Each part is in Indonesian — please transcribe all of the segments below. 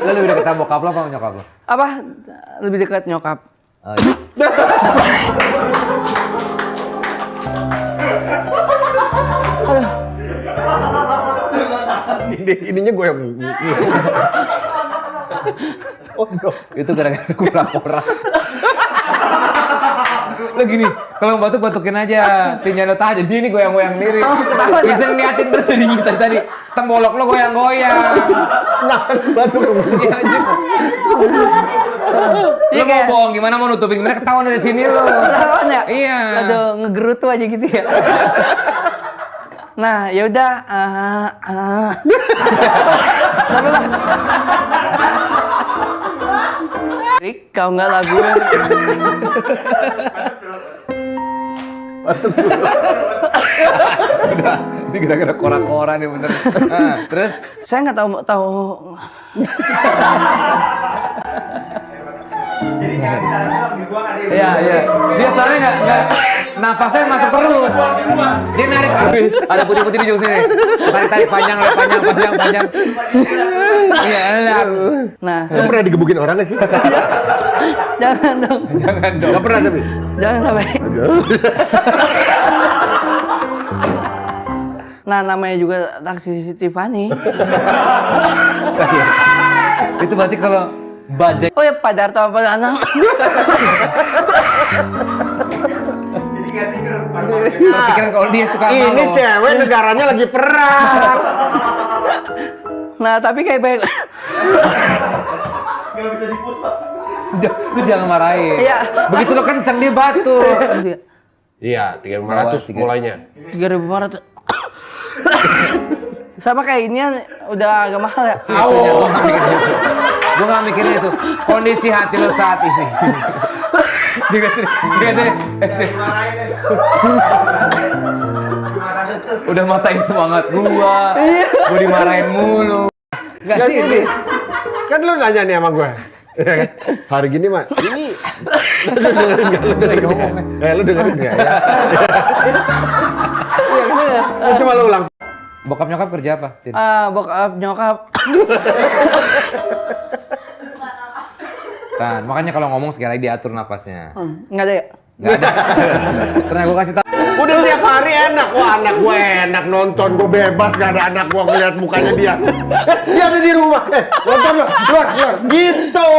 Lo lebih dekat sama bokap lo apa sama nyokap lo? Apa? Lebih dekat nyokap. Oh, iya. Aduh. Ininya gue yang oh no. Itu gara-gara kura-kura. Lo gini, kalau batuk-batukin aja, tinja lo tahan, jadi ini goyang-goyang sendiri. Ketawa ya? Bisa ngeliatin terus tadi tembolok lo goyang-goyang. Nah, batuk. Iya, jadi lo mau bohong gimana mau nutupin gimana ketahuan dari sini lo. Ketahuan ya? Iya. Aduh, ngegerutu aja gitu ya. Nah, ya udah. Rick, kau nggak laguin. Udah, ini gara-gara kora-kora nih bener. Terus? Saya nggak tahu. Jadi jangan ditaruh dibuang ada yang Iya, iya. Dia soalnya nggak napasnya masuk terus. Dia narik. Ada putih-putih di ujung sini. Tarik panjang. Iya, enak. Nah, Lu pernah digebukin orang gak sih? jangan dong. Jangan dong. Gak pernah tapi? Jangan sampai. Nah, namanya juga taksi Tiffany. Itu berarti kalau bajai. Oh ya, Pak Darto apa anak? Jadi nggak sih Pikiran kalau dia suka sama Ini lo. cewek negaranya lagi perang. Nah, tapi kayak baik. nggak bisa dipus pak. Lu jangan marahin. Iya. Begitu lo kenceng dia batuk. Iya, 3.500 mulainya. 3.500. Sama kayak ini udah agak mahal ya. Itunya gue gak mikirin itu. Kondisi hati lo saat ini. Udah matain semangat gua. Gua dimarahin mulu. Gak sih ini. Kan lu nanya nih sama gue. Hari gini mah, ini lu dengerin gak? Lu dengerin gak? Lu dengerin gak ya? Coba lu ulang. Bokap nyokap kerja apa? Tin? Bokap nyokap. Kan, makanya kalau ngomong sekali lagi diatur napasnya. Nggak ada ya? Nggak ada. Karena gue kasih tau. Udah tiap hari enak, wah anak gue enak nonton, gue bebas gak ada anak gue ngeliat mukanya dia. Dia ada di rumah, nonton lo, luar, gitu.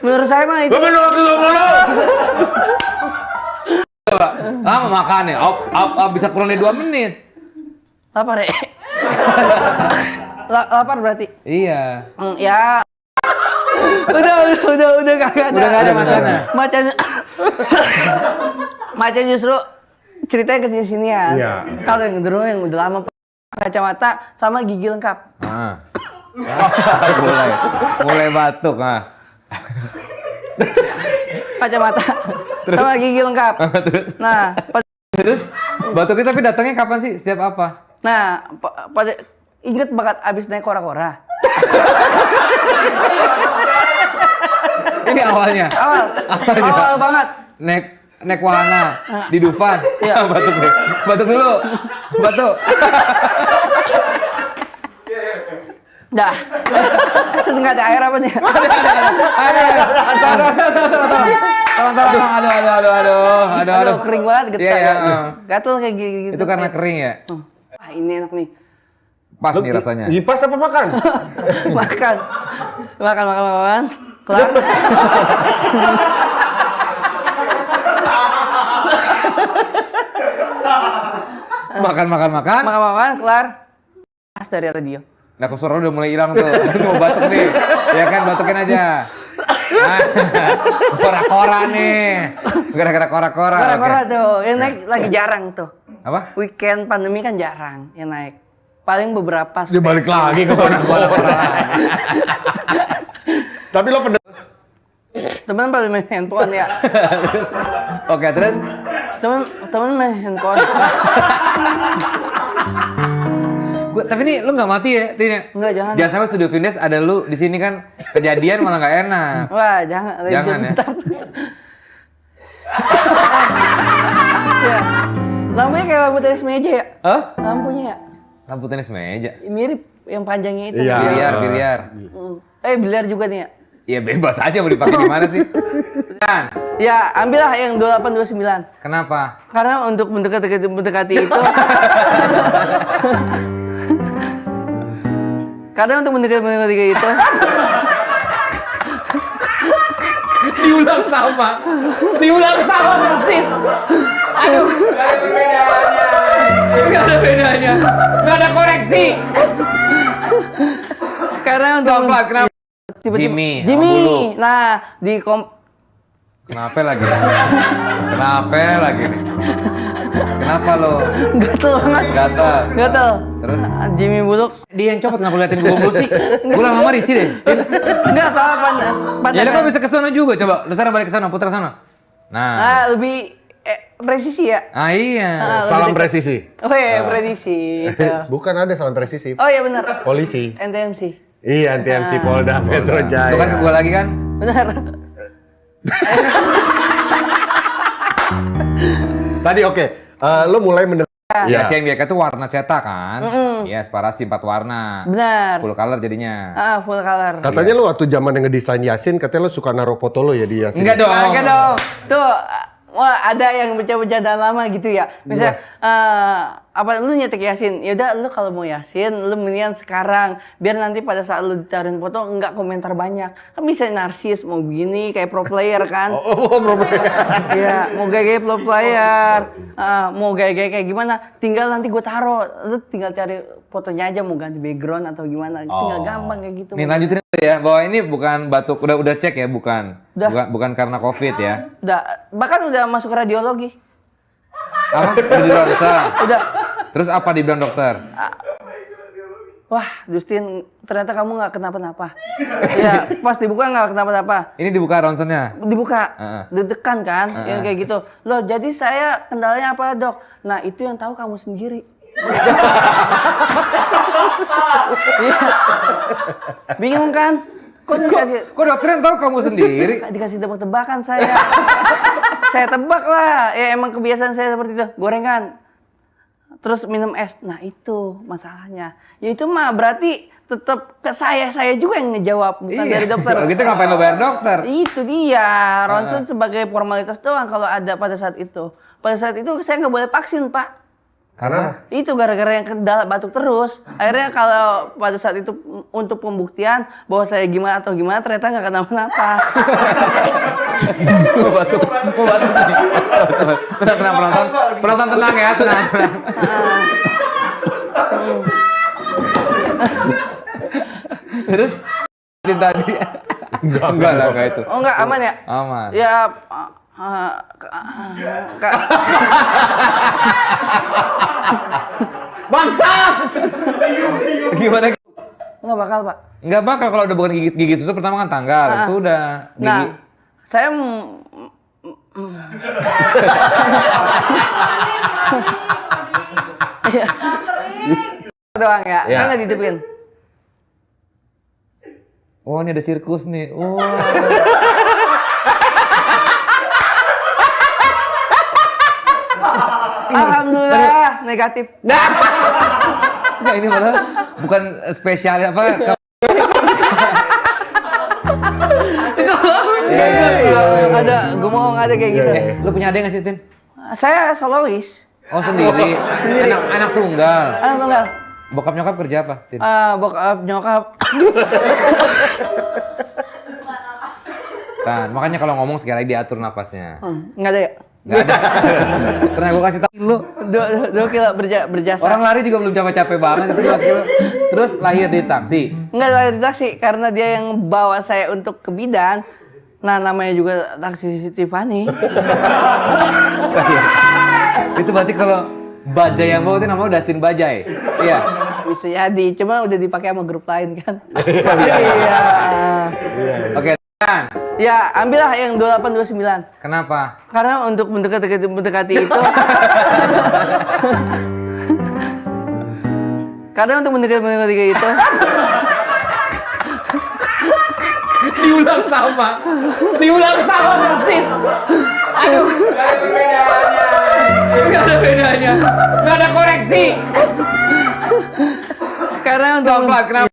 Menurut saya mah itu. Menurut lu. Lama makan ya, bisa kurang dari 2 menit. Lapar ya? Lapar berarti? Iya. Ya. Udah kagak ada. Udah nggak ada macannya. Macan justru ceritanya kesini-sinian. Iya. Kalau yang gendero yang udah lama kacamata sama gigi lengkap. Mulai batuk Kacamata sama gigi lengkap. Terus? Nah, Terus batuknya tapi datangnya kapan sih? Setiap apa? Nah, pada inget banget abis naik kora-kora. Ini awalnya. Awal banget. Naik wahana di Dufan. Iya. Batuk deh. Batuk dulu. Batuk. Dah. Setengah ada air apa nih? Ada. Tolong. Aduh, kering banget gitu. Iya. Gatel kayak gitu. Itu karena kering ya? Ini enak nih. Pas nih rasanya. Ngipas apa makan? Makan. Kelar. Makan, kelar. Pas dari radio. Nah, suara udah mulai hilang tuh. Mau batuk nih. Ya kan, batukin aja. Kora-kora nih. Gara-gara kora-kora. Kora-kora tuh. Yang naik lagi jarang tuh. Apa? Weekend pandemi kan jarang yang naik. Paling beberapa Dia balik lagi ke kora-kora. Tapi lo Temen pada main handphone ya. Oke, terus? Temen main handphone. Tapi nih lu nggak mati ya, Tina? Enggak, jangan. Jangan sampai Studio Vindes ada lu di sini kan kejadian malah nggak enak. Wah, jangan. Jangan ya. Ya. Lampunya kayak lampu tenis meja ya? Hah? Lampunya ya? Lampu tenis meja. Mirip yang panjangnya itu. Iya. Biliar. Biliar juga nih ya. Iya bebas aja mau dipakai di mana sih? Dan Ya, ambillah yang 2829. kenapa? Karena untuk mendekati itu Karena untuk mendekati itu Diulang sama persis. Aduh, nggak ada bedanya, nggak ada koreksi. karena untuk Pelan-pelan, kenapa? tiba-tiba Jimmy, Jimmy. sama Bulu. Nah, Kenapa lagi? Nih? Kenapa lo? gatel banget. Gatel. Terus? Jimmy Buluk. Dia yang copot, kenapa liatin gue mulu sih? Gue lama-lama risih deh. Enggak salah Ya lo kan bisa ke sana juga, coba. Lu sekarang balik ke sana, putar sana. Nah. Lebih presisi ya. Iya. Salam presisi. Oh iya, prediksi. Bukan ada salam presisi. Oh iya benar. Polisi. NTMC. Iya, NTMC Polda Metro Jaya. Itu kan ke gue lagi kan? Benar. Tadi oke. Lo mulai mendengar. Ya, CMYK itu warna cetak kan? Iya, Sparasi 4 warna. Benar. Full color jadinya. Full color. Katanya lo waktu zaman yang ngedesain Yasin, katanya lo suka naruh foto lo ya di Yasin. Enggak dong. Enggak dong. Tuh, ada yang bercanda lama gitu ya. Misalnya, lu nyetek Yasin, yaudah lu kalau mau Yasin, lu mendingan sekarang. Biar nanti pada saat lu ditaruhin foto, nggak komentar banyak. Kan bisa narsis, mau gini, kayak pro player kan. Pro player. Iya, mau gaya-gaya pro player. Mau gaya-gaya kayak gimana, tinggal nanti gue taruh. Lu tinggal cari fotonya aja, mau ganti background atau gimana. Tinggal gampang kayak gitu. Nih lanjutin ya, bahwa ini bukan batuk, udah cek ya, bukan karena COVID ya. Bahkan udah masuk ke radiologi. Apa? Udah di ronsen. Udah. Terus apa dibilang dokter? Wah, Justin, ternyata kamu nggak kenapa-napa. Ya, pas dibuka nggak kenapa-napa. Ini dibuka ronsennya? Dibuka, deg-degan kan, yang kayak gitu. Loh, jadi saya kendalanya apa, dok? Nah, itu yang tahu kamu sendiri. Bingung kan? Kok dokter yang tahu kamu sendiri? Dikasih tebak-tebakan saya. Saya tebak lah. Ya emang kebiasaan saya seperti itu. Gorengan. Terus minum es. Nah itu masalahnya. Ya itu mah berarti tetap ke saya juga yang ngejawab. Bukan dari dokter. Kalau gitu ngapain lo bayar dokter? Itu dia. Ronsen sebagai formalitas doang kalau ada pada saat itu. Pada saat itu saya nggak boleh vaksin, Pak. Karena? Itu gara-gara yang kendala batuk terus. Akhirnya kalau pada saat itu untuk pembuktian bahwa saya gimana ternyata nggak kenapa-napa. Mau batuk. Tenang penonton tenang ya, tenang. Terus tadi enggak lah, enggak itu. Oh enggak, aman ya? Aman. Ya Bangsa! Gimana? Enggak bakal, Pak. Enggak bakal kalau udah bukan gigi susu, pertama kan tanggal. Sudah. Gigi. Nah, saya doang ya. Kan nggak ditipin. Oh, ini ada sirkus nih. Oh. Alhamdulillah negatif. Nah, ini malah bukan spesial apa. Ada, gue mau nggak ada kayak gitu. Lu punya adik nggak sih, Tin? Saya solois. Oh, sendiri. Anak tunggal. Anak tunggal. Bokap nyokap kerja apa, Tin? Bokap nyokap. Kan, makanya kalau ngomong sekali lagi diatur napasnya. Nggak ada ya? Nggak ada. Karena gue kasih tau lu. 2 kilo berjasa. Orang lari juga belum capek-capek banget itu 2 kilo. Terus lahir di taksi. Enggak lahir di taksi karena dia yang bawa saya untuk ke bidan. Nah, namanya juga taksi Tiffany. Itu berarti kalau Bajai yang bawa itu namanya Dustin Bajai. Iya. Bisa jadi, cuma udah dipakai sama grup lain kan. Iya. Oke, kan. Ya, ambillah yang 2829. Kenapa? Karena untuk mendekati itu. Karena untuk mendekati itu. Diulang sama persis. Aduh. Nggak ada bedanya. Nggak ada koreksi. Karena untuk Pelan-pelan, kenapa?